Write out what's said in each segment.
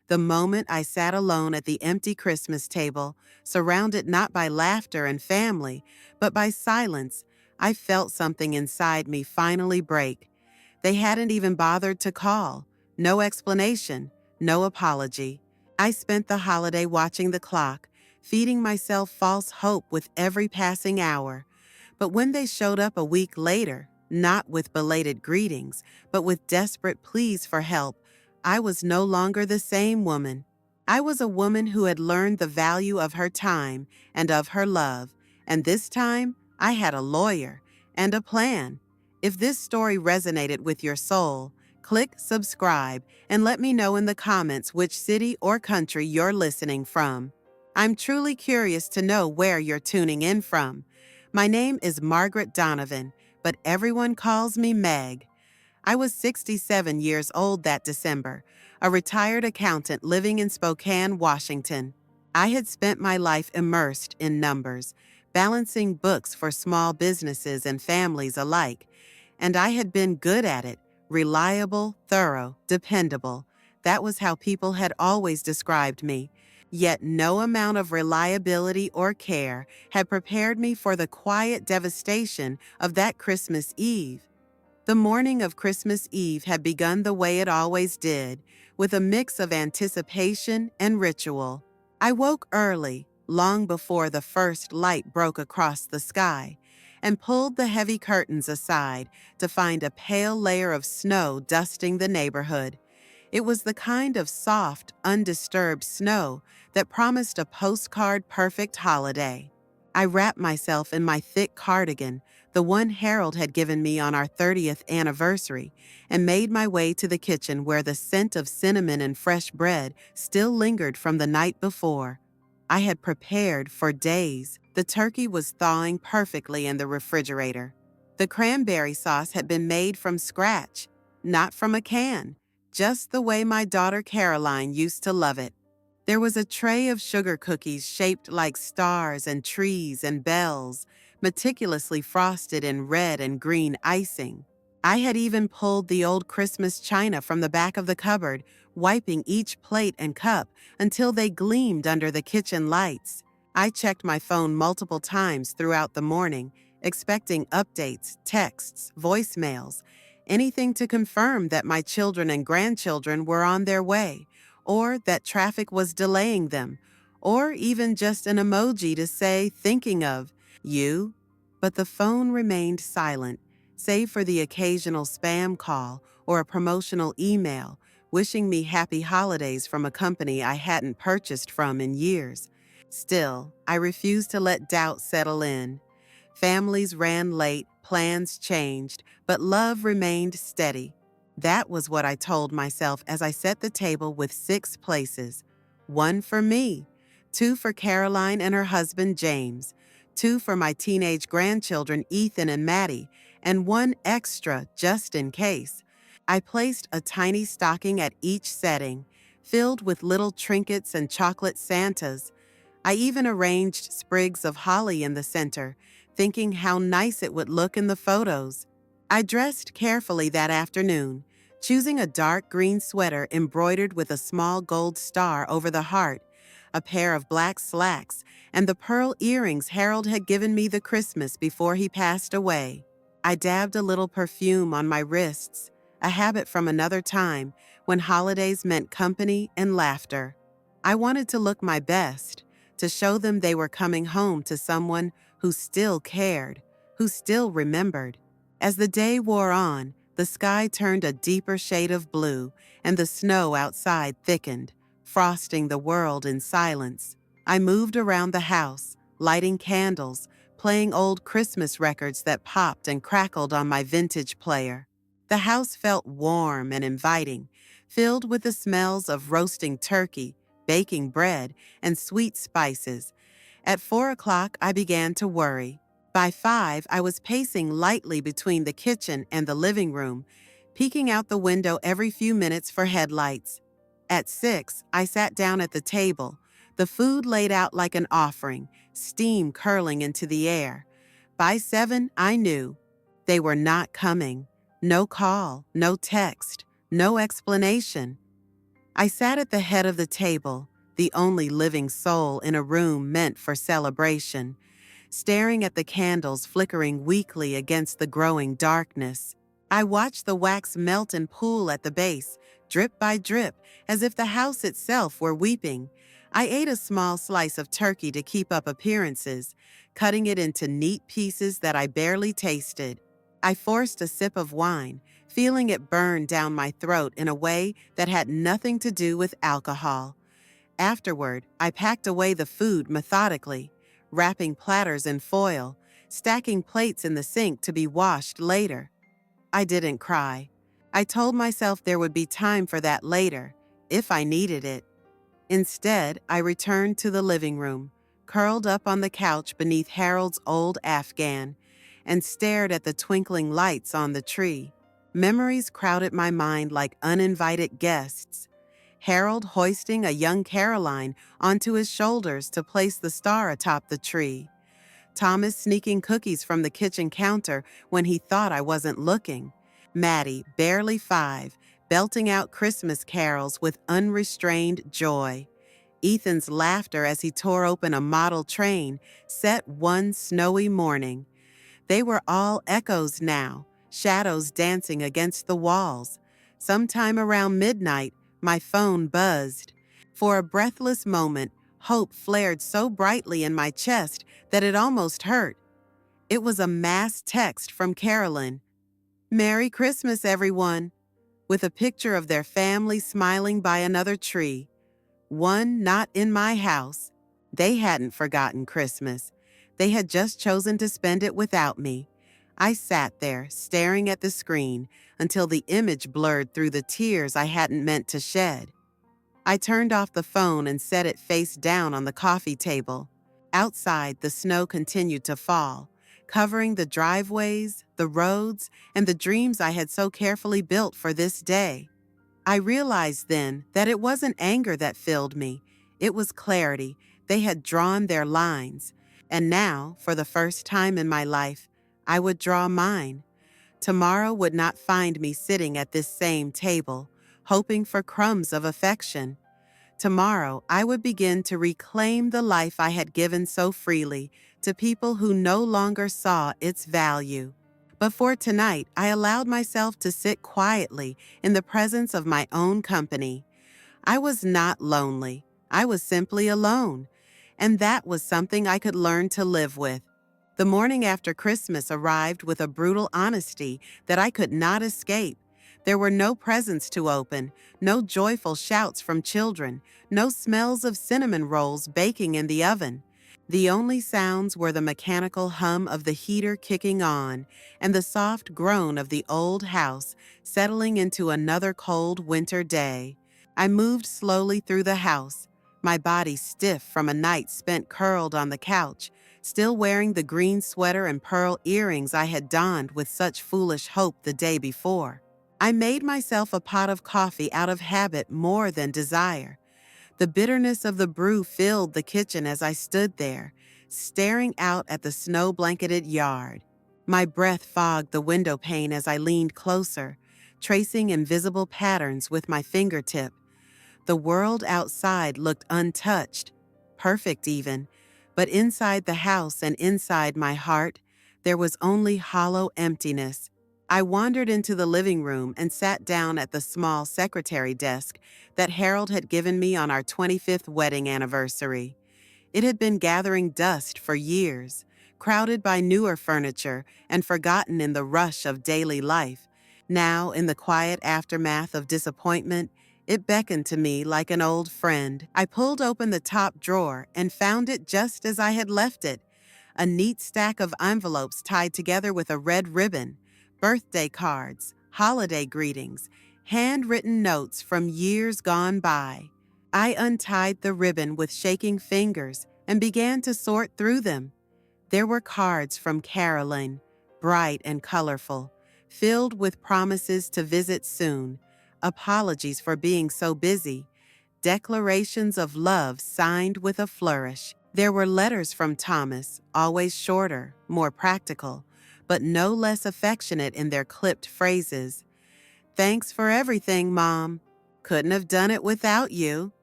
The moment I sat alone at the empty Christmas table, surrounded not by laughter and family, but by silence, I felt something inside me finally break. They hadn't even bothered to call. No explanation, no apology. I spent the holiday watching the clock, feeding myself false hope with every passing hour. But when they showed up a week later, not with belated greetings, but with desperate pleas for help, I was no longer the same woman. I was a woman who had learned the value of her time and of her love, and this time I had a lawyer and a plan. If this story resonated with your soul, click subscribe and let me know in the comments which city or country you're listening from. I'm truly curious to know where you're tuning in from. My name is Margaret Donovan, but everyone calls me Meg. I was 67 years old that December, a retired accountant living in Spokane, Washington. I had spent my life immersed in numbers, balancing books for small businesses and families alike, and I had been good at it, reliable, thorough, dependable. That was how people had always described me. Yet no amount of reliability or care had prepared me for the quiet devastation of that Christmas Eve. The morning of Christmas Eve had begun the way it always did, with a mix of anticipation and ritual. I woke early, long before the first light broke across the sky, and pulled the heavy curtains aside to find a pale layer of snow dusting the neighborhood. It was the kind of soft, undisturbed snow that promised a postcard-perfect holiday. I wrapped myself in my thick cardigan, the one Harold had given me on our 30th anniversary, and made my way to the kitchen where the scent of cinnamon and fresh bread still lingered from the night before. I had prepared for days. The turkey was thawing perfectly in the refrigerator. The cranberry sauce had been made from scratch, not from a can, just the way my daughter Caroline used to love it. There was a tray of sugar cookies shaped like stars and trees and bells, meticulously frosted in red and green icing. I had even pulled the old Christmas china from the back of the cupboard, wiping each plate and cup until they gleamed under the kitchen lights. I checked my phone multiple times throughout the morning, expecting updates, texts, voicemails, anything to confirm that my children and grandchildren were on their way, or that traffic was delaying them, or even just an emoji to say, thinking of you. But the phone remained silent, save for the occasional spam call or a promotional email wishing me happy holidays from a company I hadn't purchased from in years. Still, I refused to let doubt settle in. Families ran late, plans changed, but love remained steady. That was what I told myself as I set the table with 6 places. 1 for me, 2 for Caroline and her husband James, 2 for my teenage grandchildren Ethan and Maddie, and 1 extra just in case. I placed a tiny stocking at each setting, filled with little trinkets and chocolate Santas. I even arranged sprigs of holly in the center, thinking how nice it would look in the photos. I dressed carefully that afternoon, choosing a dark green sweater embroidered with a small gold star over the heart, a pair of black slacks, and the pearl earrings Harold had given me the Christmas before he passed away. I dabbed a little perfume on my wrists, a habit from another time when holidays meant company and laughter. I wanted to look my best, to show them they were coming home to someone who still cared, who still remembered. As the day wore on, the sky turned a deeper shade of blue, and the snow outside thickened, frosting the world in silence. I moved around the house, lighting candles, playing old Christmas records that popped and crackled on my vintage player. The house felt warm and inviting, filled with the smells of roasting turkey, baking bread, and sweet spices. At 4 o'clock, I began to worry. By 5, I was pacing lightly between the kitchen and the living room, peeking out the window every few minutes for headlights. At 6, I sat down at the table, the food laid out like an offering, steam curling into the air. By 7, I knew. They were not coming. No call, no text, no explanation. I sat at the head of the table, the only living soul in a room meant for celebration, staring at the candles flickering weakly against the growing darkness. I watched the wax melt and pool at the base, drip by drip, as if the house itself were weeping. I ate a small slice of turkey to keep up appearances, cutting it into neat pieces that I barely tasted. I forced a sip of wine, feeling it burn down my throat in a way that had nothing to do with alcohol. Afterward, I packed away the food methodically, wrapping platters in foil, stacking plates in the sink to be washed later. I didn't cry. I told myself there would be time for that later, if I needed it. Instead, I returned to the living room, curled up on the couch beneath Harold's old Afghan, and stared at the twinkling lights on the tree. Memories crowded my mind like uninvited guests. Harold hoisting a young Caroline onto his shoulders to place the star atop the tree. Thomas sneaking cookies from the kitchen counter when he thought I wasn't looking. Maddie, barely 5, belting out Christmas carols with unrestrained joy. Ethan's laughter as he tore open a model train set one snowy morning. They were all echoes now, shadows dancing against the walls. Sometime around midnight, my phone buzzed. For a breathless moment, hope flared so brightly in my chest that it almost hurt. It was a mass text from Carolyn. "Merry Christmas, everyone," with a picture of their family smiling by another tree. One not in my house. They hadn't forgotten Christmas. They had just chosen to spend it without me. I sat there, staring at the screen, until the image blurred through the tears I hadn't meant to shed. I turned off the phone and set it face down on the coffee table. Outside, the snow continued to fall, covering the driveways, the roads, and the dreams I had so carefully built for this day. I realized then that it wasn't anger that filled me. It was clarity. They had drawn their lines. And now, for the first time in my life, I would draw mine. Tomorrow would not find me sitting at this same table, hoping for crumbs of affection. Tomorrow, I would begin to reclaim the life I had given so freely to people who no longer saw its value. But for tonight, I allowed myself to sit quietly in the presence of my own company. I was not lonely. I was simply alone. And that was something I could learn to live with. The morning after Christmas arrived with a brutal honesty that I could not escape. There were no presents to open, no joyful shouts from children, no smells of cinnamon rolls baking in the oven. The only sounds were the mechanical hum of the heater kicking on and the soft groan of the old house settling into another cold winter day. I moved slowly through the house, my body stiff from a night spent curled on the couch, still wearing the green sweater and pearl earrings I had donned with such foolish hope the day before. I made myself a pot of coffee out of habit more than desire. The bitterness of the brew filled the kitchen as I stood there, staring out at the snow-blanketed yard. My breath fogged the window pane as I leaned closer, tracing invisible patterns with my fingertip. The world outside looked untouched, perfect even, but inside the house and inside my heart, there was only hollow emptiness. I wandered into the living room and sat down at the small secretary desk that Harold had given me on our 25th wedding anniversary. It had been gathering dust for years, crowded by newer furniture and forgotten in the rush of daily life. Now, in the quiet aftermath of disappointment, it beckoned to me like an old friend. I pulled open the top drawer and found it just as I had left it, a neat stack of envelopes tied together with a red ribbon. Birthday cards, holiday greetings, handwritten notes from years gone by. I untied the ribbon with shaking fingers and began to sort through them. There were cards from Caroline, bright and colorful, filled with promises to visit soon, apologies for being so busy, declarations of love signed with a flourish. There were letters from Thomas, always shorter, more practical, but no less affectionate in their clipped phrases. "Thanks for everything, Mom. Couldn't have done it without you.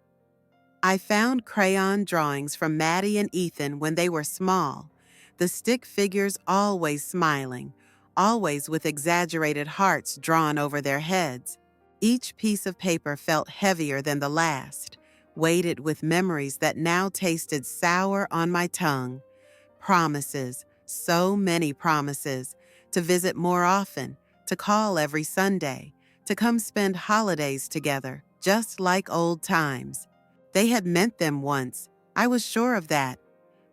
I found crayon drawings from Maddie and Ethan when they were small, the stick figures always smiling, always with exaggerated hearts drawn over their heads. Each piece of paper felt heavier than the last, weighted with memories that now tasted sour on my tongue. Promises, so many promises, to visit more often, to call every Sunday, to come spend holidays together, just like old times. They had meant them once, I was sure of that,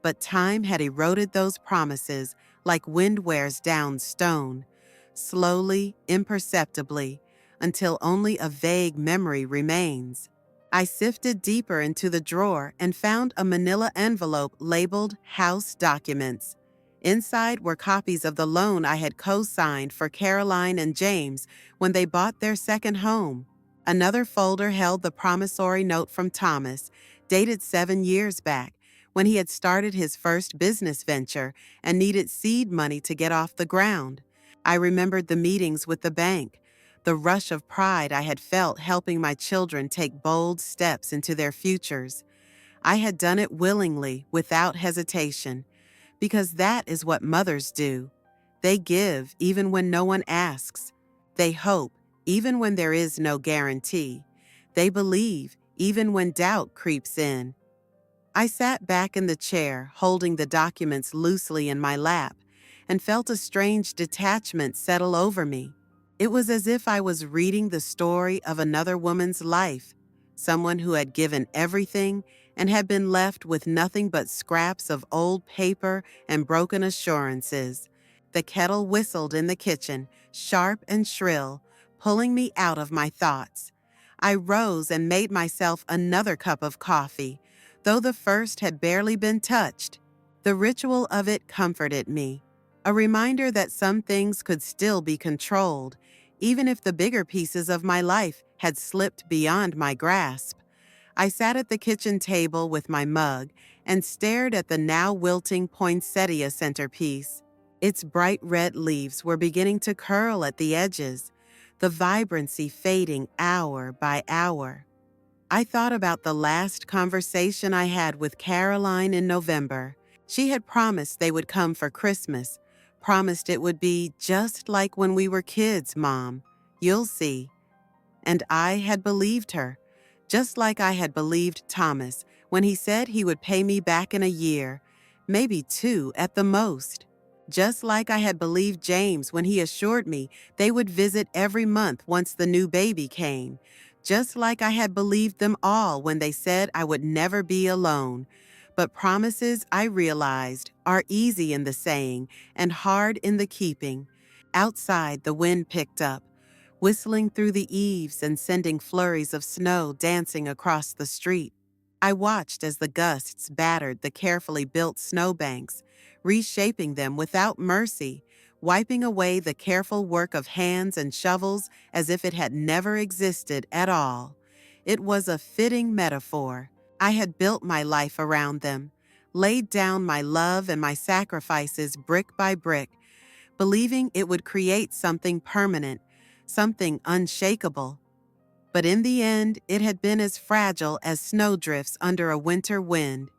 but time had eroded those promises like wind wears down stone, slowly, imperceptibly, until only a vague memory remains. I sifted deeper into the drawer and found a manila envelope labeled House Documents. Inside were copies of the loan I had co-signed for Caroline and James when they bought their second home. Another folder held the promissory note from Thomas, dated 7 years back, when he had started his first business venture and needed seed money to get off the ground. I remembered the meetings with the bank, the rush of pride I had felt helping my children take bold steps into their futures. I had done it willingly, without hesitation, because that is what mothers do. They give even when no one asks. They hope even when there is no guarantee. They believe even when doubt creeps in. I sat back in the chair, holding the documents loosely in my lap, and felt a strange detachment settle over me. It was as if I was reading the story of another woman's life, someone who had given everything and had been left with nothing but scraps of old paper and broken assurances. The kettle whistled in the kitchen, sharp and shrill, pulling me out of my thoughts. I rose and made myself another cup of coffee, though the first had barely been touched. The ritual of it comforted me, a reminder that some things could still be controlled, even if the bigger pieces of my life had slipped beyond my grasp. I sat at the kitchen table with my mug and stared at the now wilting poinsettia centerpiece. Its bright red leaves were beginning to curl at the edges, the vibrancy fading hour by hour. I thought about the last conversation I had with Caroline in November. She had promised they would come for Christmas, promised it would be just like when we were kids, Mom. You'll see. And I had believed her, just like I had believed Thomas when he said he would pay me back in a year, maybe 2 at the most. Just like I had believed James when he assured me they would visit every month once the new baby came. Just like I had believed them all when they said I would never be alone. But promises, I realized, are easy in the saying and hard in the keeping. Outside, the wind picked up, whistling through the eaves and sending flurries of snow dancing across the street. I watched as the gusts battered the carefully built snowbanks, reshaping them without mercy, wiping away the careful work of hands and shovels as if it had never existed at all. It was a fitting metaphor. I had built my life around them, laid down my love and my sacrifices brick by brick, believing it would create something permanent, something unshakable. But in the end, it had been as fragile as snowdrifts under a winter wind.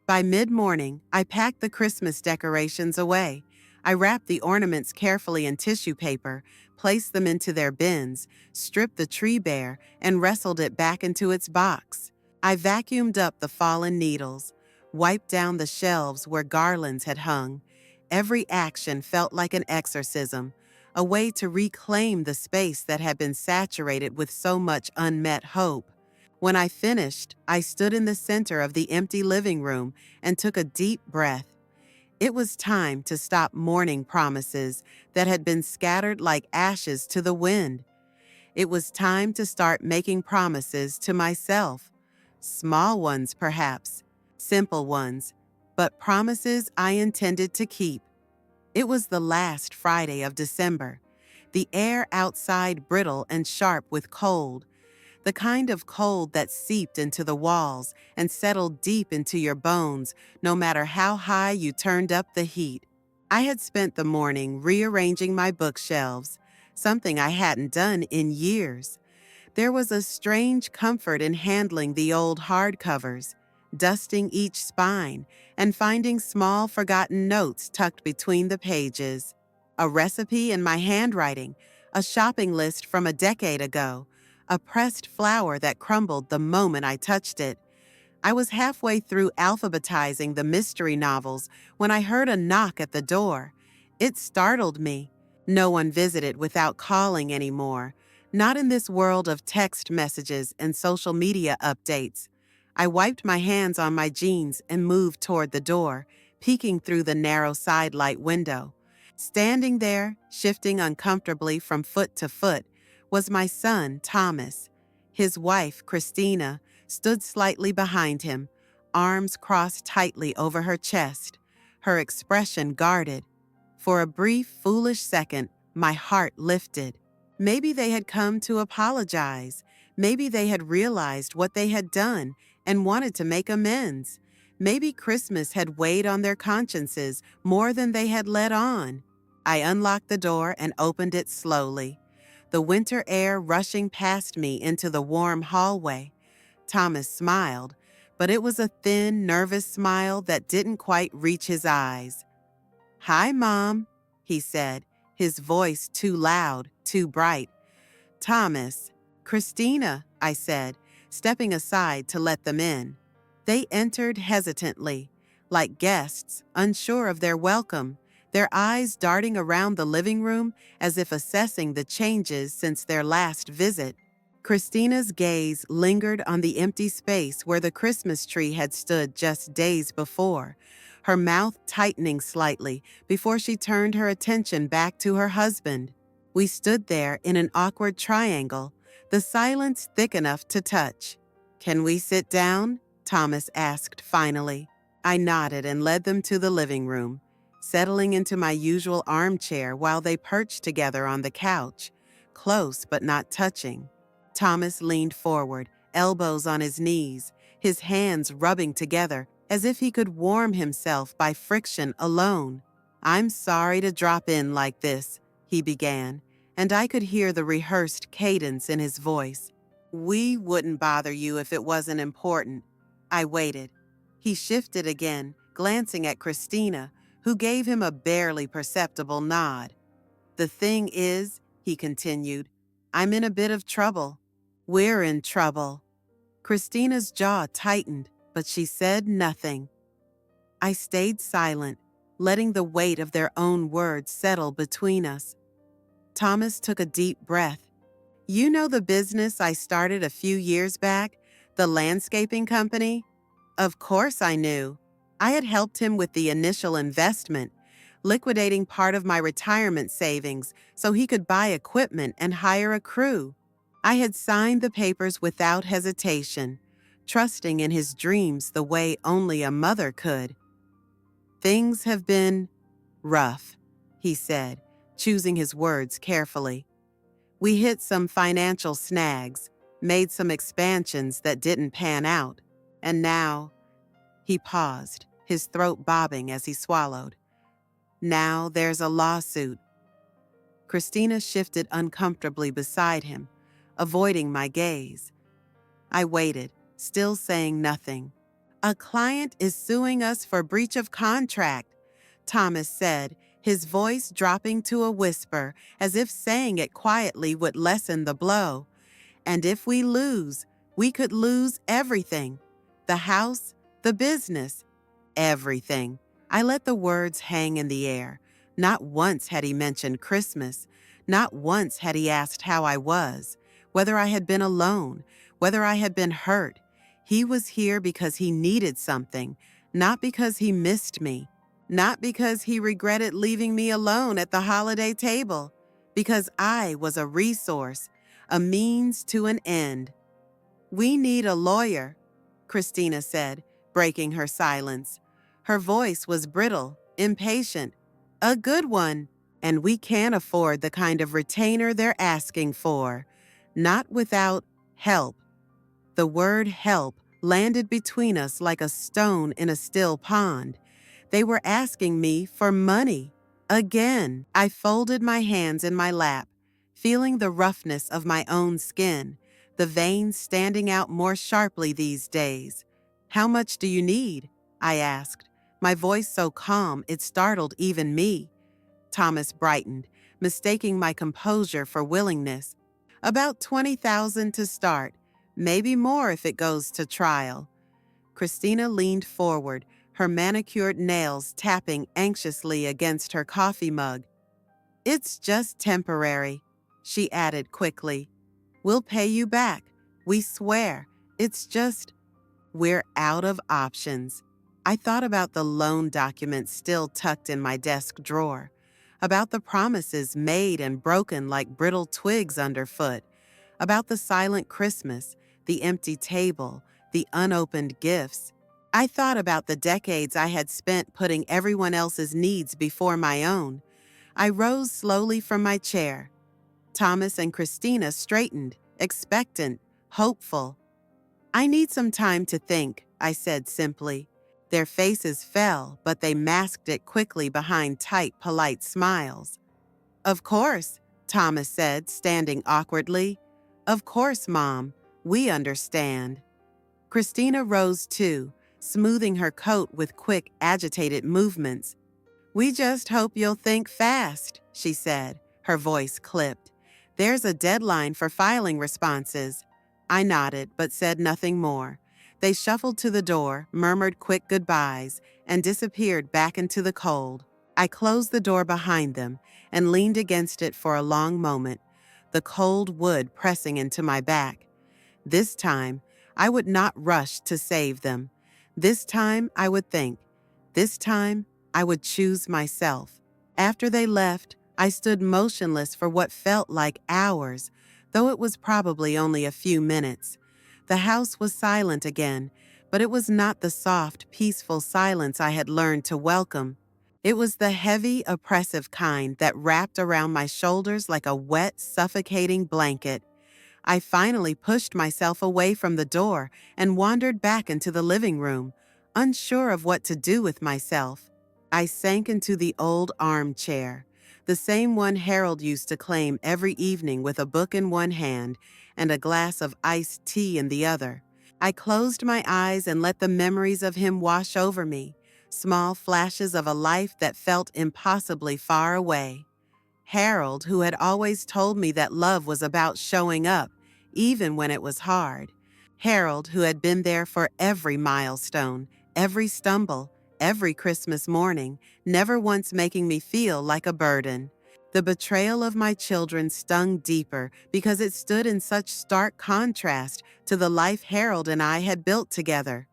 By mid-morning, I packed the Christmas decorations away. I wrapped the ornaments carefully in tissue paper, placed them into their bins, stripped the tree bare, and wrestled it back into its box. I vacuumed up the fallen needles, wiped down the shelves where garlands had hung. Every action felt like an exorcism, a way to reclaim the space that had been saturated with so much unmet hope. When I finished, I stood in the center of the empty living room and took a deep breath. It was time to stop mourning promises that had been scattered like ashes to the wind. It was time to start making promises to myself. Small ones, perhaps, simple ones, but promises I intended to keep. It was the last Friday of December, the air outside brittle and sharp with cold, the kind of cold that seeped into the walls and settled deep into your bones no matter how high you turned up the heat. I had spent the morning rearranging my bookshelves, something I hadn't done in years. There was a strange comfort in handling the old hardcovers, dusting each spine, and finding small forgotten notes tucked between the pages. A recipe in my handwriting, a shopping list from a decade ago, a pressed flower that crumbled the moment I touched it. I was halfway through alphabetizing the mystery novels when I heard a knock at the door. It startled me. No one visited without calling anymore, not in this world of text messages and social media updates. I wiped my hands on my jeans and moved toward the door, peeking through the narrow sidelight window. Standing there, shifting uncomfortably from foot to foot, was my son, Thomas. His wife, Christina, stood slightly behind him, arms crossed tightly over her chest, her expression guarded. For a brief, foolish second, my heart lifted. Maybe they had come to apologize. Maybe they had realized what they had done and wanted to make amends. Maybe Christmas had weighed on their consciences more than they had let on. I unlocked the door and opened it slowly, the winter air rushing past me into the warm hallway. Thomas smiled, but it was a thin, nervous smile that didn't quite reach his eyes. "Hi, Mom," he said, his voice too loud, too bright. "Thomas." "Christina," I said, stepping aside to let them in. They entered hesitantly, like guests, unsure of their welcome, their eyes darting around the living room as if assessing the changes since their last visit. Christina's gaze lingered on the empty space where the Christmas tree had stood just days before, her mouth tightening slightly before she turned her attention back to her husband. We stood there in an awkward triangle, the silence thick enough to touch. "Can we sit down?" Thomas asked finally. I nodded and led them to the living room, settling into my usual armchair while they perched together on the couch, close but not touching. Thomas leaned forward, elbows on his knees, his hands rubbing together as if he could warm himself by friction alone. "I'm sorry to drop in like this," he began, and I could hear the rehearsed cadence in his voice. "We wouldn't bother you if it wasn't important." I waited. He shifted again, glancing at Christina, who gave him a barely perceptible nod. "The thing is," he continued, "I'm in a bit of trouble." "We're in trouble." Christina's jaw tightened, but she said nothing. I stayed silent, letting the weight of their own words settle between us. Thomas took a deep breath. "You know the business I started a few years back, the landscaping company?" Of course I knew. I had helped him with the initial investment, liquidating part of my retirement savings so he could buy equipment and hire a crew. I had signed the papers without hesitation, trusting in his dreams the way only a mother could. "Things have been rough," he said, choosing his words carefully. "We hit some financial snags, made some expansions that didn't pan out, and now—" He paused, his throat bobbing as he swallowed. "Now there's a lawsuit." Christina shifted uncomfortably beside him, avoiding my gaze. I waited, still saying nothing. "A client is suing us for breach of contract," Thomas said, his voice dropping to a whisper, as if saying it quietly would lessen the blow. "And if we lose, we could lose everything. The house, the business, everything." I let the words hang in the air. Not once had he mentioned Christmas. Not once had he asked how I was, whether I had been alone, whether I had been hurt. He was here because he needed something, not because he missed me, not because he regretted leaving me alone at the holiday table, because I was a resource, a means to an end. "We need a lawyer," Christina said, breaking her silence. Her voice was brittle, impatient. "A good one, and we can't afford the kind of retainer they're asking for. Not without help." The word help landed between us like a stone in a still pond. They were asking me for money. Again, I folded my hands in my lap, feeling the roughness of my own skin, the veins standing out more sharply these days. "How much do you need?" I asked, my voice so calm it startled even me. Thomas brightened, mistaking my composure for willingness. "About 20,000 to start, maybe more if it goes to trial." Christina leaned forward, her manicured nails tapping anxiously against her coffee mug. "It's just temporary," she added quickly. "We'll pay you back. We swear. It's just, we're out of options." I thought about the loan documents still tucked in my desk drawer, about the promises made and broken like brittle twigs underfoot, about the silent Christmas, the empty table, the unopened gifts. I thought about the decades I had spent putting everyone else's needs before my own. I rose slowly from my chair. Thomas and Christina straightened, expectant, hopeful. "I need some time to think," I said simply. Their faces fell, but they masked it quickly behind tight, polite smiles. "Of course," Thomas said, standing awkwardly. "Of course, Mom. We understand." Christina rose too, smoothing her coat with quick, agitated movements. "We just hope you'll think fast," she said, her voice clipped. "There's a deadline for filing responses." I nodded, but said nothing more. They shuffled to the door, murmured quick goodbyes, and disappeared back into the cold. I closed the door behind them and leaned against it for a long moment, the cold wood pressing into my back. This time, I would not rush to save them. This time, I would think. This time, I would choose myself. After they left, I stood motionless for what felt like hours, though it was probably only a few minutes. The house was silent again, but it was not the soft, peaceful silence I had learned to welcome. It was the heavy, oppressive kind that wrapped around my shoulders like a wet, suffocating blanket. I finally pushed myself away from the door and wandered back into the living room, unsure of what to do with myself. I sank into the old armchair, the same one Harold used to claim every evening with a book in one hand and a glass of iced tea in the other. I closed my eyes and let the memories of him wash over me, small flashes of a life that felt impossibly far away. Harold, who had always told me that love was about showing up, even when it was hard. Harold, who had been there for every milestone, every stumble, every Christmas morning, never once making me feel like a burden. The betrayal of my children stung deeper because it stood in such stark contrast to the life Harold and I had built together.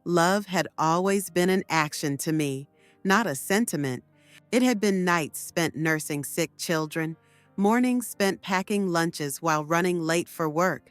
Love had always been an action to me, not a sentiment. It had been nights spent nursing sick children, mornings spent packing lunches while running late for work,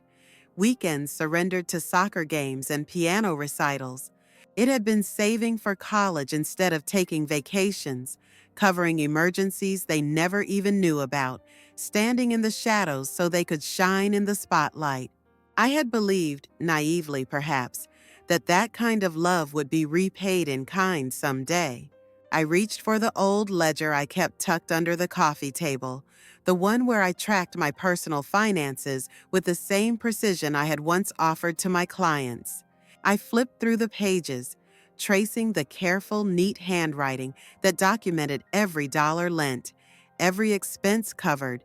weekends surrendered to soccer games and piano recitals. It had been saving for college instead of taking vacations, covering emergencies they never even knew about, standing in the shadows so they could shine in the spotlight. I had believed, naively perhaps, that kind of love would be repaid in kind someday. I reached for the old ledger I kept tucked under the coffee table, the one where I tracked my personal finances with the same precision I had once offered to my clients. I flipped through the pages, tracing the careful, neat handwriting that documented every dollar lent, every expense covered,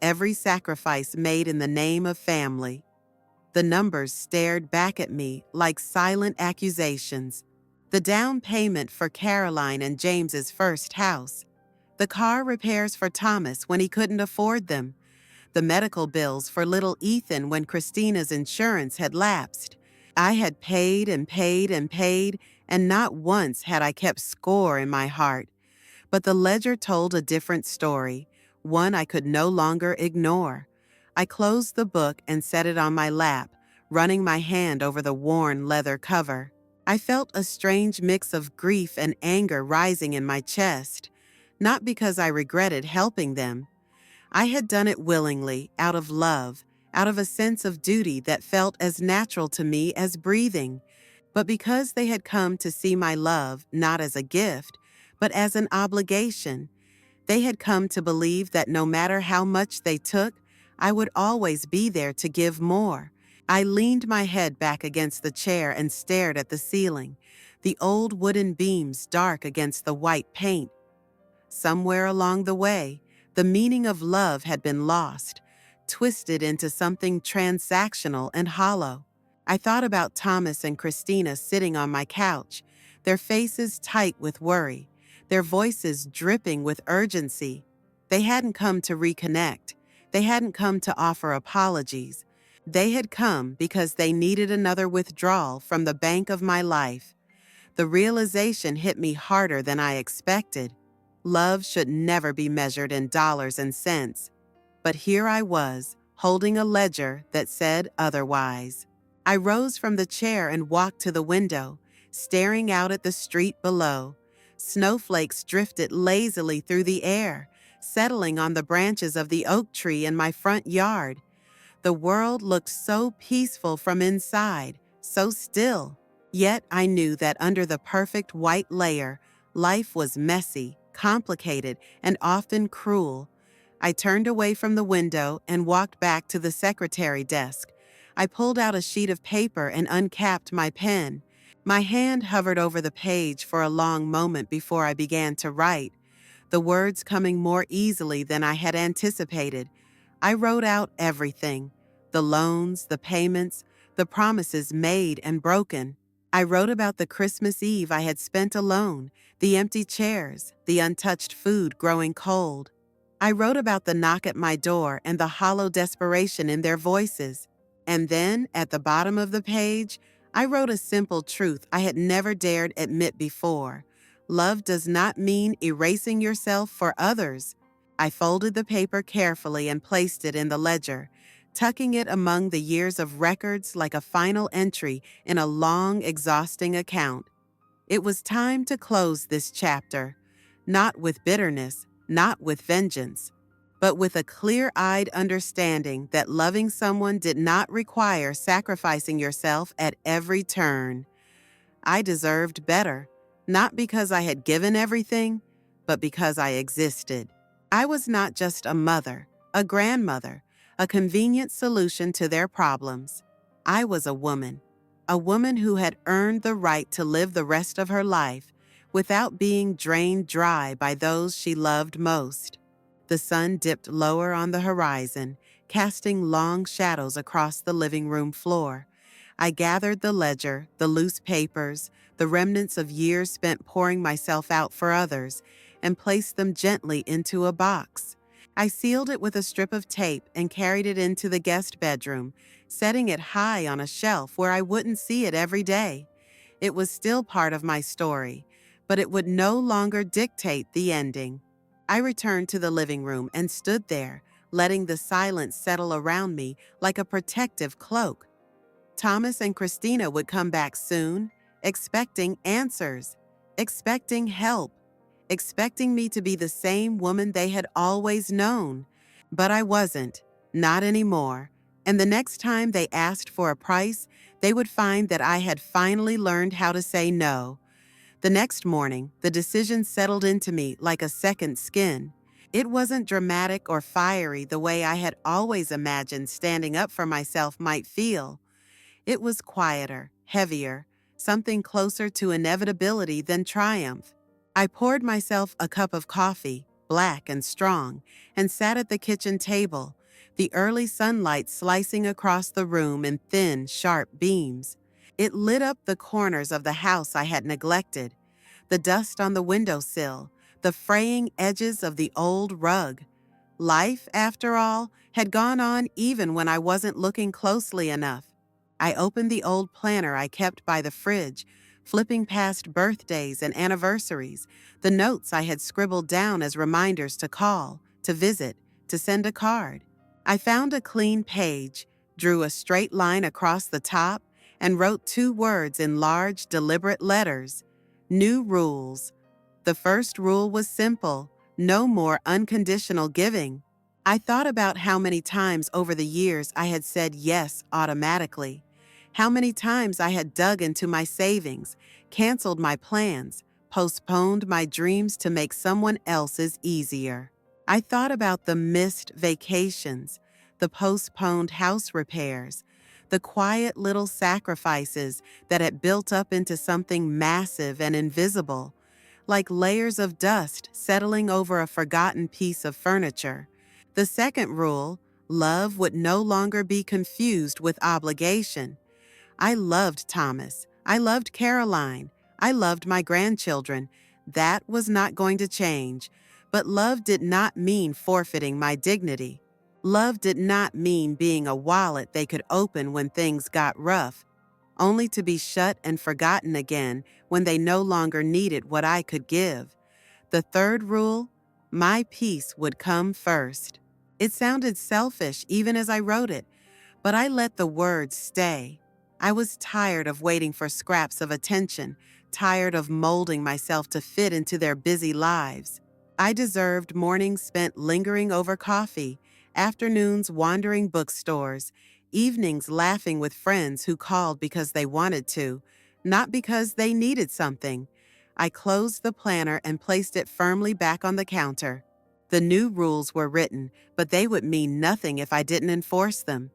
every sacrifice made in the name of family. The numbers stared back at me like silent accusations. The down payment for Caroline and James's first house. The car repairs for Thomas when he couldn't afford them. The medical bills for little Ethan when Christina's insurance had lapsed. I had paid and paid and paid, and not once had I kept score in my heart. But the ledger told a different story, one I could no longer ignore. I closed the book and set it on my lap, running my hand over the worn leather cover. I felt a strange mix of grief and anger rising in my chest, not because I regretted helping them. I had done it willingly, out of love, out of a sense of duty that felt as natural to me as breathing, but because they had come to see my love not as a gift, but as an obligation. They had come to believe that no matter how much they took, I would always be there to give more, I leaned my head back against the chair and stared at the ceiling, the old wooden beams dark against the white paint. Somewhere along the way, the meaning of love had been lost, twisted into something transactional and hollow. I thought about Thomas and Christina sitting on my couch, their faces tight with worry, their voices dripping with urgency. They hadn't come to reconnect. They hadn't come to offer apologies. They had come because they needed another withdrawal from the bank of my life. The realization hit me harder than I expected. Love should never be measured in dollars and cents. But here I was, holding a ledger that said otherwise. I rose from the chair and walked to the window, staring out at the street below. Snowflakes drifted lazily through the air, settling on the branches of the oak tree in my front yard. The world looked so peaceful from inside, so still. Yet I knew that under the perfect white layer, life was messy, complicated, and often cruel. I turned away from the window and walked back to the secretary desk. I pulled out a sheet of paper and uncapped my pen. My hand hovered over the page for a long moment before I began to write, the words coming more easily than I had anticipated. I wrote out everything: the loans, the payments, the promises made and broken. I wrote about the Christmas Eve I had spent alone, the empty chairs, the untouched food growing cold. I wrote about the knock at my door and the hollow desperation in their voices. And then, at the bottom of the page, I wrote a simple truth I had never dared admit before. Love does not mean erasing yourself for others. I folded the paper carefully and placed it in the ledger, tucking it among the years of records like a final entry in a long, exhausting account. It was time to close this chapter, not with bitterness, not with vengeance, but with a clear-eyed understanding that loving someone did not require sacrificing yourself at every turn. I deserved better, not because I had given everything, but because I existed. I was not just a mother, a grandmother, a convenient solution to their problems. I was a woman who had earned the right to live the rest of her life without being drained dry by those she loved most. The sun dipped lower on the horizon, casting long shadows across the living room floor. I gathered the ledger, the loose papers, the remnants of years spent pouring myself out for others, and placed them gently into a box. I sealed it with a strip of tape and carried it into the guest bedroom, setting it high on a shelf where I wouldn't see it every day. It was still part of my story, but it would no longer dictate the ending. I returned to the living room and stood there, letting the silence settle around me like a protective cloak. Thomas and Christina would come back soon, expecting answers, expecting help, expecting me to be the same woman they had always known. But I wasn't, not anymore. And the next time they asked for a price, they would find that I had finally learned how to say no. The next morning, the decision settled into me like a second skin. It wasn't dramatic or fiery the way I had always imagined standing up for myself might feel. It was quieter, heavier, something closer to inevitability than triumph. I poured myself a cup of coffee, black and strong, and sat at the kitchen table, the early sunlight slicing across the room in thin, sharp beams. It lit up the corners of the house I had neglected, the dust on the windowsill, the fraying edges of the old rug. Life, after all, had gone on even when I wasn't looking closely enough. I opened the old planner I kept by the fridge, flipping past birthdays and anniversaries, the notes I had scribbled down as reminders to call, to visit, to send a card. I found a clean page, drew a straight line across the top, and wrote 2 words in large, deliberate letters: New rules. The first rule was simple: no more unconditional giving. I thought about how many times over the years I had said yes automatically, how many times I had dug into my savings, canceled my plans, postponed my dreams to make someone else's easier. I thought about the missed vacations, the postponed house repairs, the quiet little sacrifices that had built up into something massive and invisible, like layers of dust settling over a forgotten piece of furniture. The second rule, love would no longer be confused with obligation. I loved Thomas. I loved Caroline. I loved my grandchildren. That was not going to change. But love did not mean forfeiting my dignity. Love did not mean being a wallet they could open when things got rough, only to be shut and forgotten again when they no longer needed what I could give. The third rule, my peace would come first. It sounded selfish even as I wrote it, but I let the words stay. I was tired of waiting for scraps of attention, tired of molding myself to fit into their busy lives. I deserved mornings spent lingering over coffee, afternoons wandering bookstores, evenings laughing with friends who called because they wanted to, not because they needed something. I closed the planner and placed it firmly back on the counter. The new rules were written, but they would mean nothing if I didn't enforce them.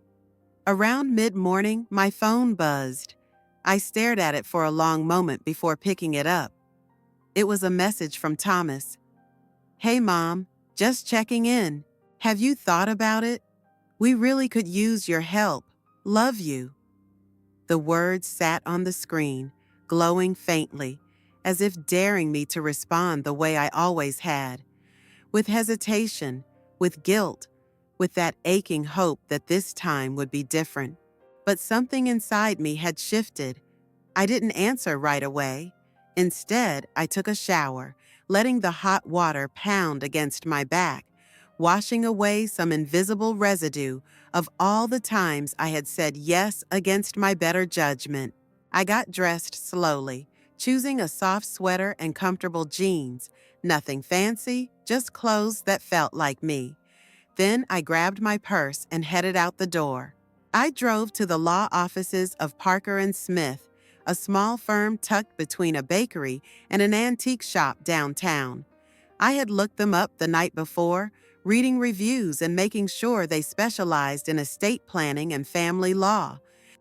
Around mid-morning, my phone buzzed. I stared at it for a long moment before picking it up. It was a message from Thomas. "Hey, Mom, just checking in. Have you thought about it? We really could use your help. Love you." The words sat on the screen, glowing faintly, as if daring me to respond the way I always had, with hesitation, with guilt, with that aching hope that this time would be different. But something inside me had shifted. I didn't answer right away. Instead, I took a shower, letting the hot water pound against my back, washing away some invisible residue of all the times I had said yes against my better judgment. I got dressed slowly, choosing a soft sweater and comfortable jeans. Nothing fancy, just clothes that felt like me. Then I grabbed my purse and headed out the door. I drove to the law offices of Parker and Smith, a small firm tucked between a bakery and an antique shop downtown. I had looked them up the night before, reading reviews and making sure they specialized in estate planning and family law.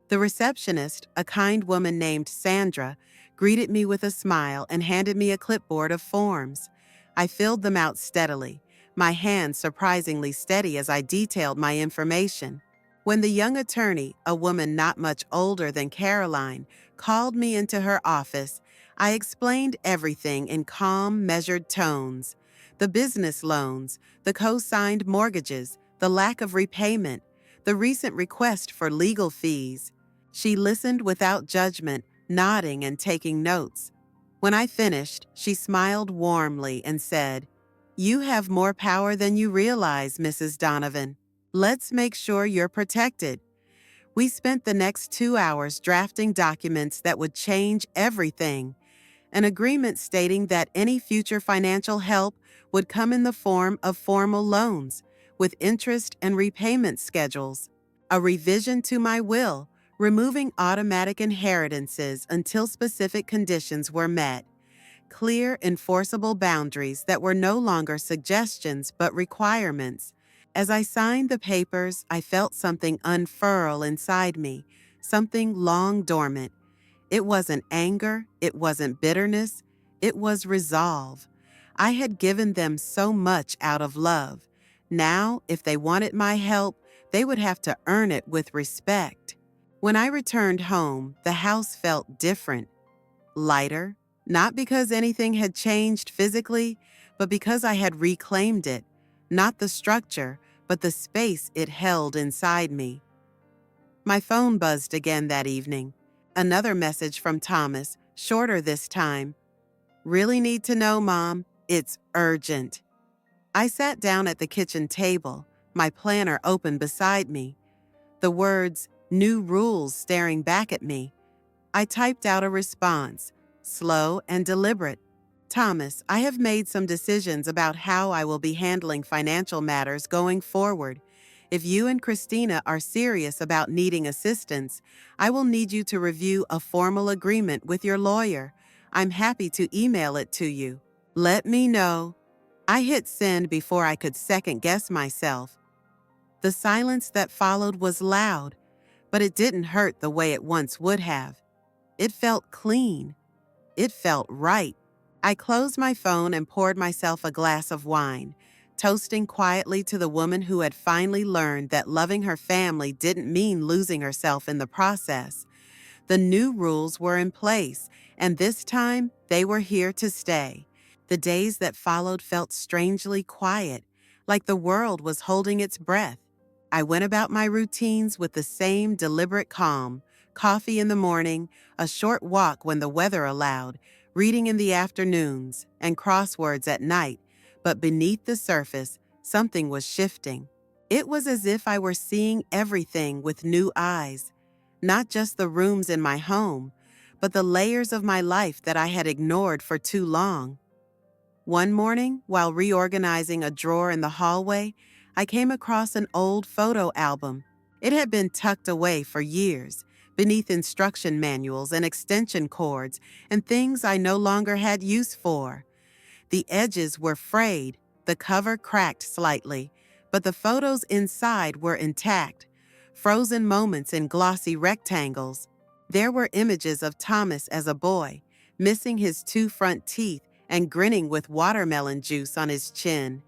The receptionist, a kind woman named Sandra, greeted me with a smile and handed me a clipboard of forms. I filled them out steadily, my hands surprisingly steady as I detailed my information. When the young attorney, a woman not much older than Caroline, called me into her office, I explained everything in calm, measured tones. The business loans, the co-signed mortgages, the lack of repayment, the recent request for legal fees. She listened without judgment, nodding and taking notes. When I finished, she smiled warmly and said, "You have more power than you realize, Mrs. Donovan. Let's make sure you're protected." We spent the next 2 hours drafting documents that would change everything. An agreement stating that any future financial help would come in the form of formal loans, with interest and repayment schedules. A revision to my will, removing automatic inheritances until specific conditions were met. Clear, enforceable boundaries that were no longer suggestions but requirements. As I signed the papers, I felt something unfurl inside me, something long dormant. It wasn't anger, it wasn't bitterness, it was resolve. I had given them so much out of love. Now, if they wanted my help, they would have to earn it with respect. When I returned home, the house felt different, lighter, not because anything had changed physically, but because I had reclaimed it, not the structure, but the space it held inside me. My phone buzzed again that evening. Another message from Thomas, shorter this time. "Really need to know, Mom. It's urgent." I sat down at the kitchen table, my planner open beside me. The words, "new rules," staring back at me. I typed out a response, slow and deliberate. "Thomas, I have made some decisions about how I will be handling financial matters going forward. If you and Christina are serious about needing assistance, I will need you to review a formal agreement with your lawyer. I'm happy to email it to you. Let me know." I hit send before I could second guess myself. The silence that followed was loud. but it didn't hurt the way it once would have. It felt clean. It felt right. I closed my phone and poured myself a glass of wine, toasting quietly to the woman who had finally learned that loving her family didn't mean losing herself in the process. The new rules were in place, and this time they were here to stay. The days that followed felt strangely quiet, like the world was holding its breath. I went about my routines with the same deliberate calm: coffee in the morning, a short walk when the weather allowed, reading in the afternoons, and crosswords at night. But beneath the surface, something was shifting. It was as if I were seeing everything with new eyes, not just the rooms in my home, but the layers of my life that I had ignored for too long. One morning, while reorganizing a drawer in the hallway, I came across an old photo album. It had been tucked away for years, beneath instruction manuals and extension cords and things I no longer had use for. The edges were frayed, the cover cracked slightly, but the photos inside were intact, frozen moments in glossy rectangles. There were images of Thomas as a boy, missing his two front teeth and grinning with watermelon juice on his chin.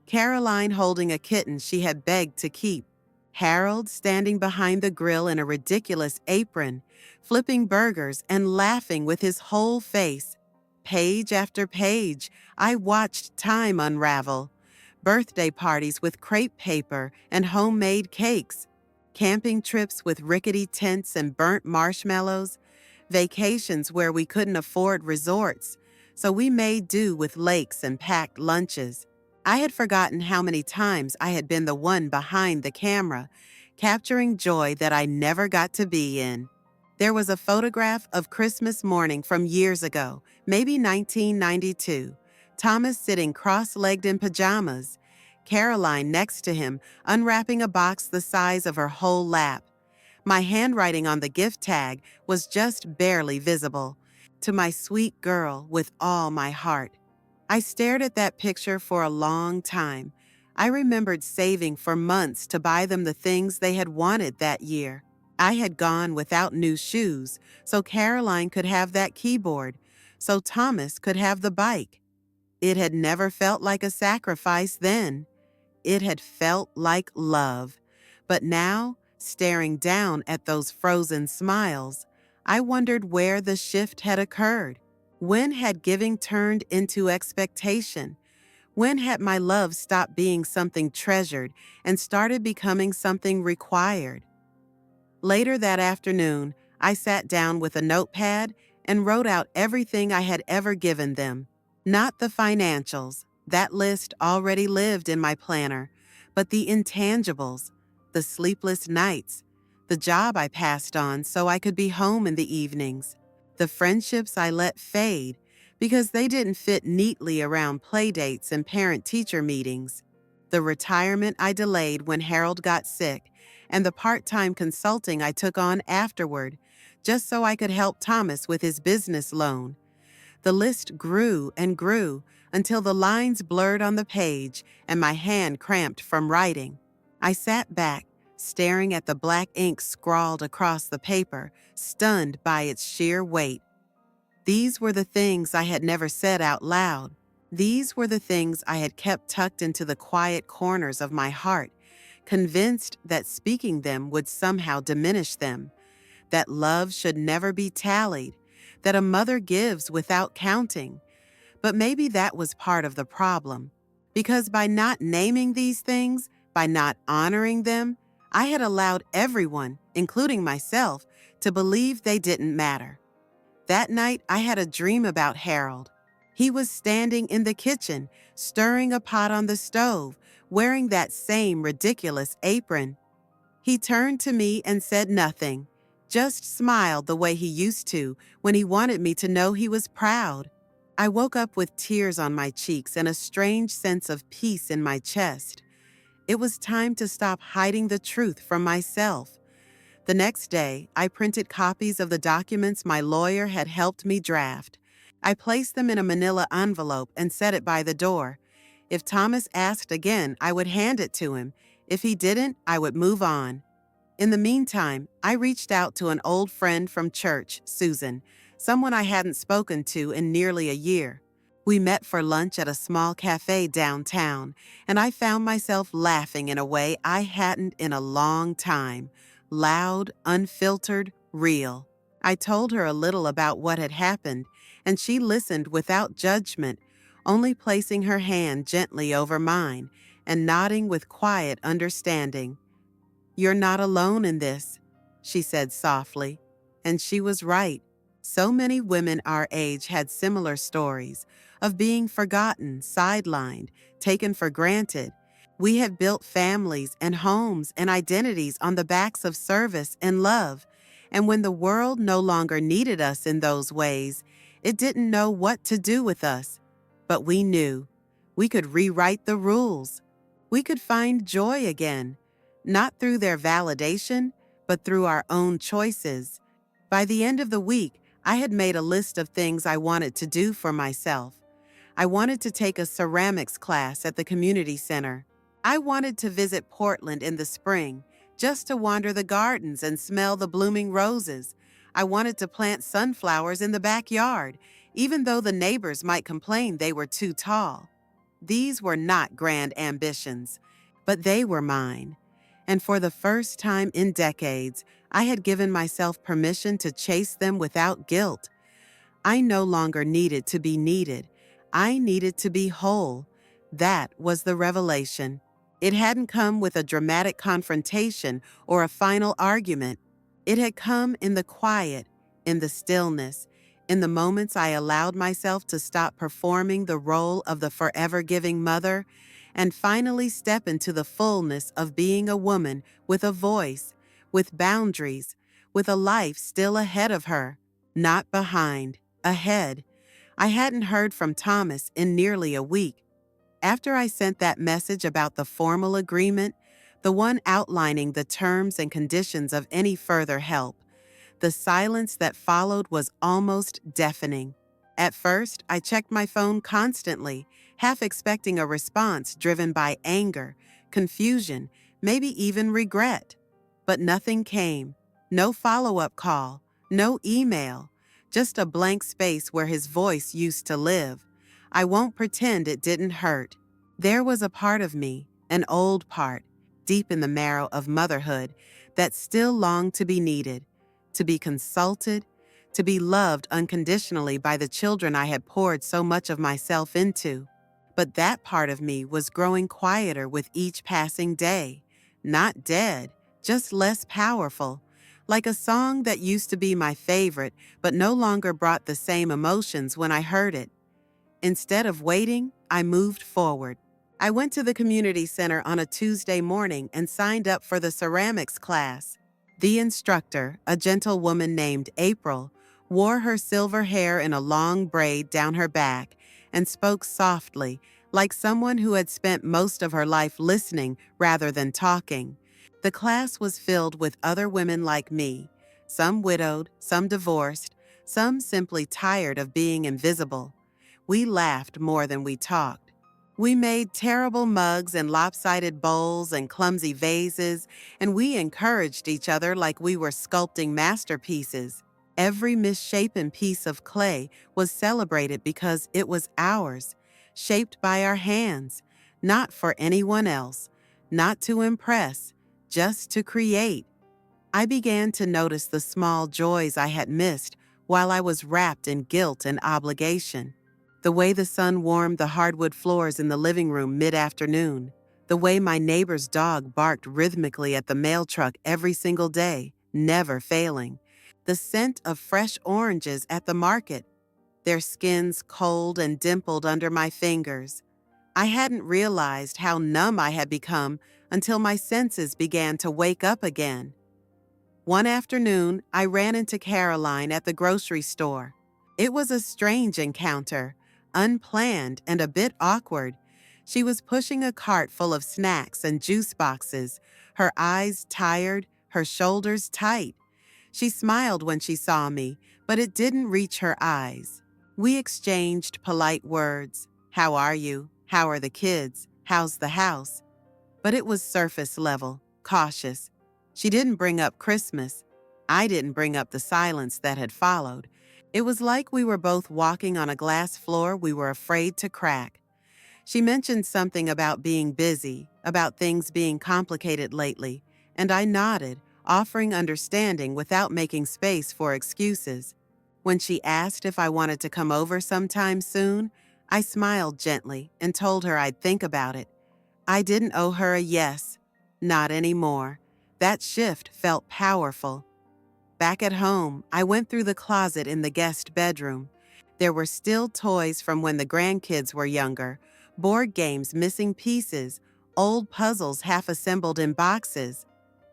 Caroline holding a kitten she had begged to keep. Harold standing behind the grill in a ridiculous apron, flipping burgers and laughing with his whole face. Page after page, I watched time unravel. Birthday parties with crepe paper and homemade cakes, camping trips with rickety tents and burnt marshmallows, vacations where we couldn't afford resorts, so we made do with lakes and packed lunches. I had forgotten how many times I had been the one behind the camera, capturing joy that I never got to be in. There was a photograph of Christmas morning from years ago, maybe 1992. Thomas sitting cross-legged in pajamas, Caroline next to him, unwrapping a box the size of her whole lap. My handwriting on the gift tag was just barely visible. To my sweet girl with all my heart. I stared at that picture for a long time. I remembered saving for months to buy them the things they had wanted that year. I had gone without new shoes, so Caroline could have that keyboard, so Thomas could have the bike. It had never felt like a sacrifice then. It had felt like love. But now, staring down at those frozen smiles, I wondered where the shift had occurred. When had giving turned into expectation? When had my love stopped being something treasured and started becoming something required? Later that afternoon, I sat down with a notepad and wrote out everything I had ever given them. Not the financials, that list already lived in my planner, but the intangibles, the sleepless nights, the job I passed on so I could be home in the evenings, the friendships I let fade because they didn't fit neatly around playdates and parent-teacher meetings, the retirement I delayed when Harold got sick, and the part-time consulting I took on afterward, just so I could help Thomas with his business loan. The list grew and grew until the lines blurred on the page and my hand cramped from writing. I sat back, staring at the black ink scrawled across the paper, stunned by its sheer weight. These were the things I had never said out loud. These were the things I had kept tucked into the quiet corners of my heart, convinced that speaking them would somehow diminish them, that love should never be tallied, that a mother gives without counting. But maybe that was part of the problem, because by not naming these things, by not honoring them, I had allowed everyone, including myself, to believe they didn't matter. That night, I had a dream about Harold. He was standing in the kitchen, stirring a pot on the stove, wearing that same ridiculous apron. He turned to me and said nothing, just smiled the way he used to when he wanted me to know he was proud. I woke up with tears on my cheeks and a strange sense of peace in my chest. It was time to stop hiding the truth from myself. The next day, I printed copies of the documents my lawyer had helped me draft. I placed them in a manila envelope and set it by the door. If Thomas asked again, I would hand it to him. If he didn't, I would move on. In the meantime, I reached out to an old friend from church, Susan, someone I hadn't spoken to in nearly a year. We met for lunch at a small cafe downtown, and I found myself laughing in a way I hadn't in a long time. Loud, unfiltered, real. I told her a little about what had happened, and she listened without judgment, only placing her hand gently over mine and nodding with quiet understanding. "You're not alone in this," she said softly. And she was right. So many women our age had similar stories of being forgotten, sidelined, taken for granted. We had built families and homes and identities on the backs of service and love. And when the world no longer needed us in those ways, it didn't know what to do with us. But we knew. We could rewrite the rules. We could find joy again. Not through their validation, but through our own choices. By the end of the week, I had made a list of things I wanted to do for myself. I wanted to take a ceramics class at the community center. I wanted to visit Portland in the spring, just to wander the gardens and smell the blooming roses. I wanted to plant sunflowers in the backyard, even though the neighbors might complain they were too tall. These were not grand ambitions, but they were mine. And for the first time in decades, I had given myself permission to chase them without guilt. I no longer needed to be needed. I needed to be whole. That was the revelation. It hadn't come with a dramatic confrontation or a final argument. It had come in the quiet, in the stillness, in the moments I allowed myself to stop performing the role of the forever giving mother and finally step into the fullness of being a woman with a voice, with boundaries, with a life still ahead of her, not behind, ahead. I hadn't heard from Thomas in nearly a week. After I sent that message about the formal agreement, the one outlining the terms and conditions of any further help, the silence that followed was almost deafening. At first, I checked my phone constantly, half expecting a response driven by anger, confusion, maybe even regret. But nothing came. No follow-up call, no email, just a blank space where his voice used to live. I won't pretend it didn't hurt. There was a part of me, an old part, deep in the marrow of motherhood, that still longed to be needed, to be consulted, to be loved unconditionally by the children I had poured so much of myself into. But that part of me was growing quieter with each passing day. Not dead, just less powerful. Like a song that used to be my favorite, but no longer brought the same emotions when I heard it. Instead of waiting, I moved forward. I went to the community center on a Tuesday morning and signed up for the ceramics class. The instructor, a gentle woman named April, wore her silver hair in a long braid down her back and spoke softly, like someone who had spent most of her life listening rather than talking. The class was filled with other women like me, some widowed, some divorced, some simply tired of being invisible. We laughed more than we talked. We made terrible mugs and lopsided bowls and clumsy vases, and we encouraged each other like we were sculpting masterpieces. Every misshapen piece of clay was celebrated because it was ours, shaped by our hands, not for anyone else, not to impress, just to create. I began to notice the small joys I had missed while I was wrapped in guilt and obligation. The way the sun warmed the hardwood floors in the living room mid-afternoon, the way my neighbor's dog barked rhythmically at the mail truck every single day, never failing, the scent of fresh oranges at the market, their skins cold and dimpled under my fingers. I hadn't realized how numb I had become until my senses began to wake up again. One afternoon, I ran into Caroline at the grocery store. It was a strange encounter, unplanned and a bit awkward. She was pushing a cart full of snacks and juice boxes, her eyes tired, her shoulders tight. She smiled when she saw me, but it didn't reach her eyes. We exchanged polite words. How are you? How are the kids? How's the house? But it was surface level, cautious. She didn't bring up Christmas. I didn't bring up the silence that had followed. It was like we were both walking on a glass floor we were afraid to crack. She mentioned something about being busy, about things being complicated lately, and I nodded, offering understanding without making space for excuses. When she asked if I wanted to come over sometime soon, I smiled gently and told her I'd think about it. I didn't owe her a yes. Not anymore. That shift felt powerful. Back at home, I went through the closet in the guest bedroom. There were still toys from when the grandkids were younger, board games missing pieces, old puzzles half assembled in boxes.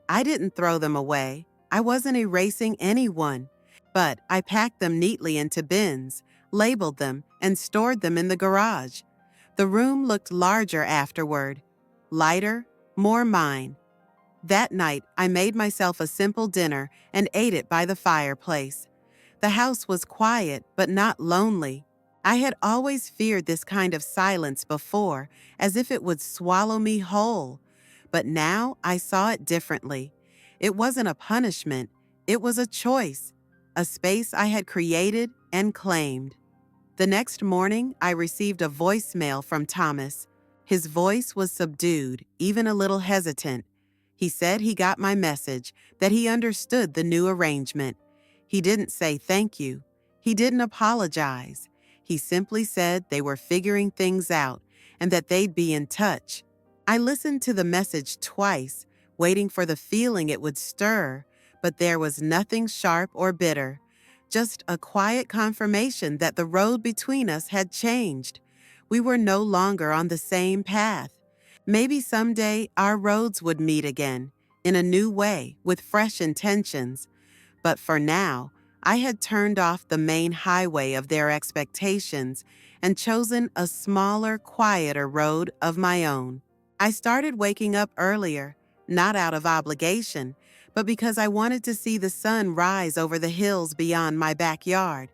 I didn't throw them away. I wasn't erasing anyone. But I packed them neatly into bins, labeled them, and stored them in the garage. The room looked larger afterward. Lighter, more mine. That night, I made myself a simple dinner and ate it by the fireplace. The house was quiet, but not lonely. I had always feared this kind of silence before, as if it would swallow me whole. But now I saw it differently. It wasn't a punishment, it was a choice, a space I had created and claimed. The next morning, I received a voicemail from Thomas. His voice was subdued, even a little hesitant. He said he got my message, that he understood the new arrangement. He didn't say thank you. He didn't apologize. He simply said they were figuring things out and that they'd be in touch. I listened to the message twice, waiting for the feeling it would stir, but there was nothing sharp or bitter. Just a quiet confirmation that the road between us had changed. We were no longer on the same path. Maybe someday our roads would meet again, in a new way, with fresh intentions. But for now, I had turned off the main highway of their expectations and chosen a smaller, quieter road of my own. I started waking up earlier, not out of obligation, but because I wanted to see the sun rise over the hills beyond my backyard.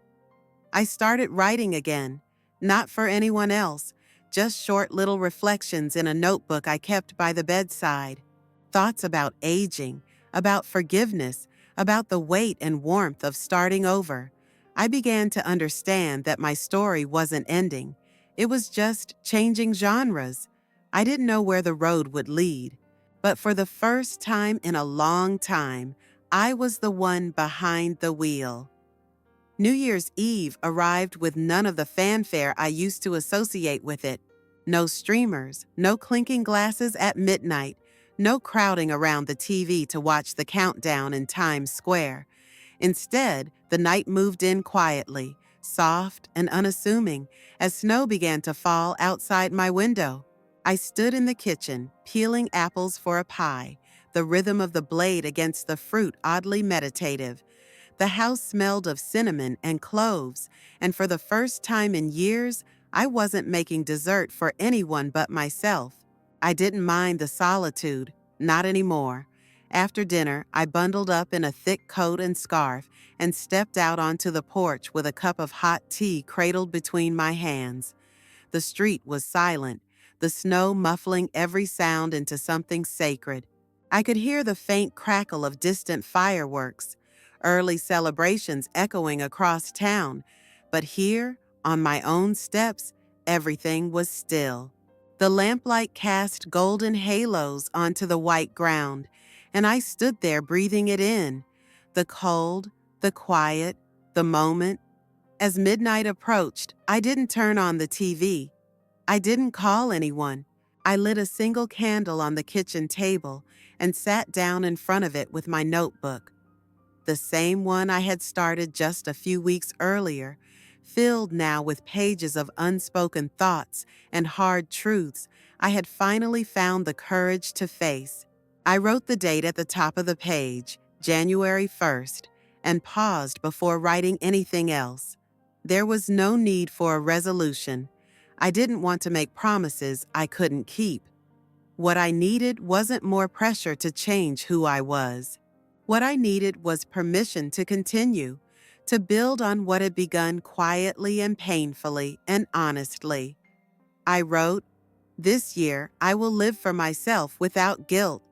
I started writing again, not for anyone else, just short little reflections in a notebook I kept by the bedside. Thoughts about aging, about forgiveness, about the weight and warmth of starting over. I began to understand that my story wasn't ending. It was just changing genres. I didn't know where the road would lead. But for the first time in a long time, I was the one behind the wheel. New Year's Eve arrived with none of the fanfare I used to associate with it. No streamers, no clinking glasses at midnight, no crowding around the TV to watch the countdown in Times Square. Instead, the night moved in quietly, soft and unassuming, as snow began to fall outside my window. I stood in the kitchen, peeling apples for a pie, the rhythm of the blade against the fruit oddly meditative. The house smelled of cinnamon and cloves, and for the first time in years, I wasn't making dessert for anyone but myself. I didn't mind the solitude, not anymore. After dinner, I bundled up in a thick coat and scarf and stepped out onto the porch with a cup of hot tea cradled between my hands. The street was silent, the snow muffling every sound into something sacred. I could hear the faint crackle of distant fireworks, early celebrations echoing across town, but here, on my own steps, everything was still. The lamplight cast golden halos onto the white ground, and I stood there breathing it in. The cold, the quiet, the moment. As midnight approached, I didn't turn on the TV. I didn't call anyone. I lit a single candle on the kitchen table and sat down in front of it with my notebook. The same one I had started just a few weeks earlier, filled now with pages of unspoken thoughts and hard truths I had finally found the courage to face. I wrote the date at the top of the page, January 1st, and paused before writing anything else. There was no need for a resolution. I didn't want to make promises I couldn't keep. What I needed wasn't more pressure to change who I was. What I needed was permission to continue, to build on what had begun quietly and painfully and honestly. I wrote, "This year I will live for myself without guilt."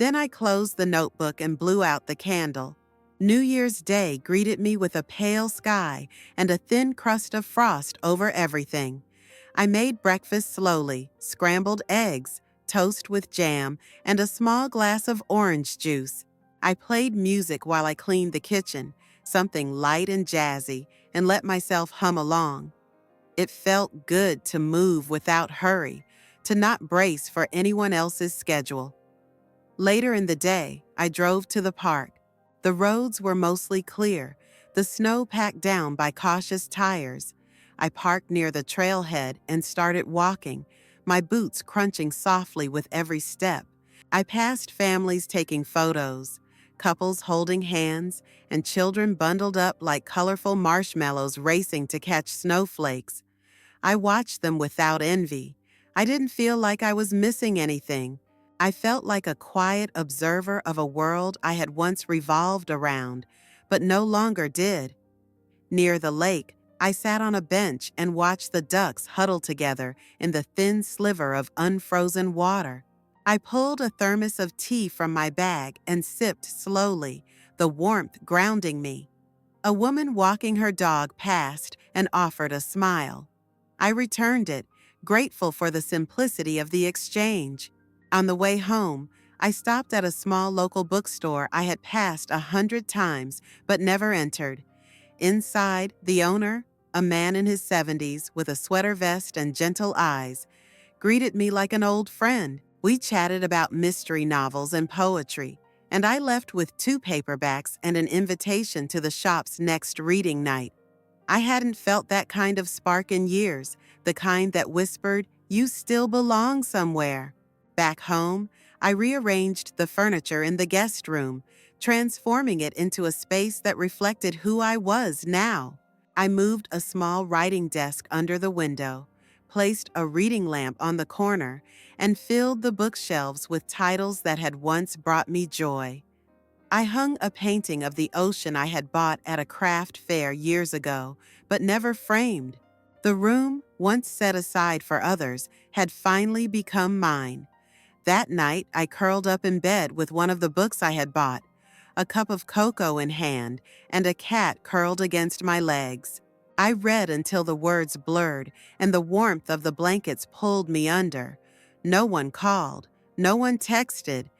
Then I closed the notebook and blew out the candle. New Year's Day greeted me with a pale sky and a thin crust of frost over everything. I made breakfast slowly, scrambled eggs, toast with jam, and a small glass of orange juice. I played music while I cleaned the kitchen, something light and jazzy, and let myself hum along. It felt good to move without hurry, to not brace for anyone else's schedule. Later in the day, I drove to the park. The roads were mostly clear, the snow packed down by cautious tires. I parked near the trailhead and started walking, my boots crunching softly with every step. I passed families taking photos, couples holding hands, and children bundled up like colorful marshmallows racing to catch snowflakes. I watched them without envy. I didn't feel like I was missing anything. I felt like a quiet observer of a world I had once revolved around, but no longer did. Near the lake, I sat on a bench and watched the ducks huddle together in the thin sliver of unfrozen water. I pulled a thermos of tea from my bag and sipped slowly, the warmth grounding me. A woman walking her dog passed and offered a smile. I returned it, grateful for the simplicity of the exchange. On the way home, I stopped at a small local bookstore I had passed 100 times but never entered. Inside, the owner, a man in his 70s with a sweater vest and gentle eyes, greeted me like an old friend. We chatted about mystery novels and poetry, and I left with 2 paperbacks and an invitation to the shop's next reading night. I hadn't felt that kind of spark in years, the kind that whispered, "You still belong somewhere." Back home, I rearranged the furniture in the guest room, transforming it into a space that reflected who I was now. I moved a small writing desk under the window, placed a reading lamp on the corner, and filled the bookshelves with titles that had once brought me joy. I hung a painting of the ocean I had bought at a craft fair years ago, but never framed. The room, once set aside for others, had finally become mine. That night, I curled up in bed with one of the books I had bought, a cup of cocoa in hand, and a cat curled against my legs. I read until the words blurred and the warmth of the blankets pulled me under. No one called, no one texted,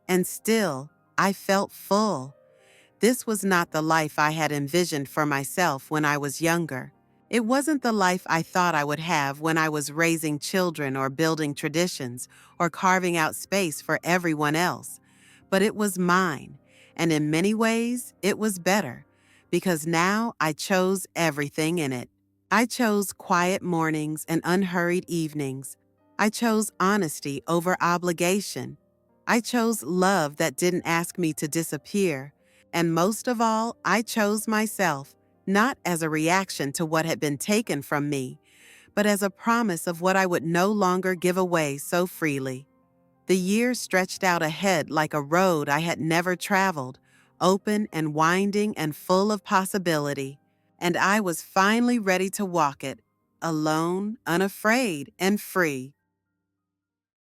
and still, I felt full. This was not the life I had envisioned for myself when I was younger. It wasn't the life I thought I would have when I was raising children or building traditions or carving out space for everyone else. But it was mine, and in many ways, it was better, because now I chose everything in it. I chose quiet mornings and unhurried evenings. I chose honesty over obligation. I chose love that didn't ask me to disappear. And most of all, I chose myself, not as a reaction to what had been taken from me, but as a promise of what I would no longer give away so freely. The year stretched out ahead like a road I had never traveled, open and winding and full of possibility. And I was finally ready to walk it, alone, unafraid, and free.